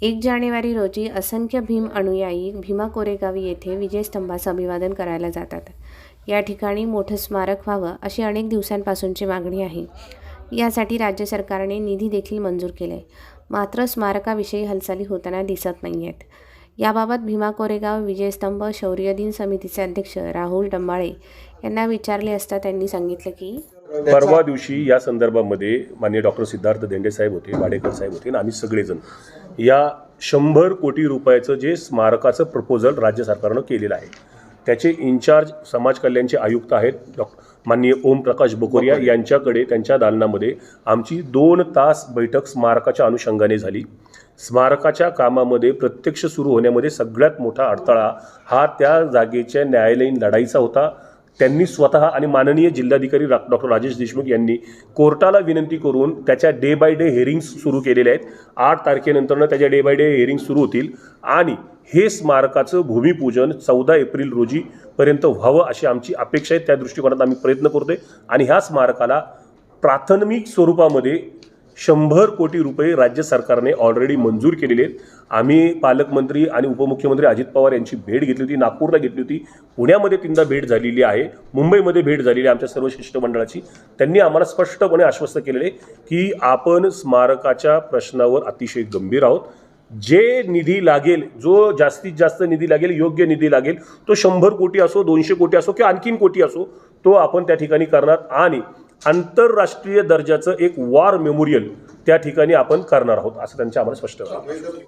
1 जानेवारी रोजी असंख्य भीम अनुयायी भीमा कोरेगावी येथे विजयस्तंभास अभिवादन करायला जातात। या ठिकाणी मोठं स्मारक व्हावं अशी अनेक दिवसांपासूनची मागणी आहे। यासाठी राज्य सरकारने निधी देखील मंजूर केले, मात्र स्मारकाविषयी हालचाली होताना दिसत नाही आहेत। याबाबत भीमा कोरेगाव विजयस्तंभ शौर्य दिन समितीचे अध्यक्ष राहुल डंबाळे यांना विचारले असता त्यांनी सांगितलं की परवा दिवशी या संदर्भामध्ये माननीय डॉक्टर सिद्धार्थ देंडे साहेब होते, वाडेकर साहेब होते आणि आम्ही सगळेजण या 100 कोटी रुपयाचं जे स्मारकाचं प्रपोजल राज्य सरकारनं केलेलं आहे त्याचे इन्चार्ज समाज कल्याणचे आयुक्त आहेत माननीय ओम प्रकाश बकोरिया यांच्याकडे त्यांच्या दालनामध्ये आमची 2 तास बैठक स्मारकाच्या अनुषंगाने झाली। स्मारकाच्या कामामध्ये प्रत्यक्ष सुरू होण्यामध्ये सगळ्यात मोठा अडथळा हा त्या जागेच्या न्यायालयीन लढाईचा होता। त्यांनी स्वतः आणि माननीय जिल्हाधिकारी डॉक्टर राजेश देशमुख यांनी कोर्टाला विनंती करून त्याच्या डे बाय डे हिअरिंग्स सुरू केलेले आहेत। 8 तारखेनंतरनं त्याच्या डे बाय डे हिअरिंग्स सुरू होतील आणि हे स्मारकाचं भूमिपूजन 14 एप्रिल रोजीपर्यंत व्हावं अशी आमची अपेक्षा आहे। त्या दृष्टिकोनात आम्ही प्रयत्न करतोय आणि ह्या स्मारकाला प्राथमिक स्वरूपामध्ये 100 कोटी रुपये राज्य सरकारने ऑलरेडी मंजूर केलेले आहेत। आम्ही पालकमंत्री आणि उपमुख्यमंत्री अजित पवार यांची भेट घेतली होती, नागपूरला घेतली होती, पुण्यामध्ये 3दा भेट झालेली आहे, मुंबईमध्ये भेट झालेली आहे आमच्या सर्व शिष्टमंडळाची। त्यांनी आम्हाला स्पष्टपणे आश्वस्त केलेले की आपण स्मारकाच्या प्रश्नावर अतिशय गंभीर आहोत। जे निधी लागेल, जो जास्तीत जास्त निधी लागेल, योग्य निधी लागेल, तो 100 कोटी असो, 200 कोटी असो किंवा आणखीन कोटी असो, तो आपण त्या ठिकाणी करणार आणि आंतरराष्ट्रीय दर्जाचं एक वॉर मेमोरियल त्या ठिकाणी आपण करणार आहोत असं त्यांच्या आम्हाला स्पष्ट झालं।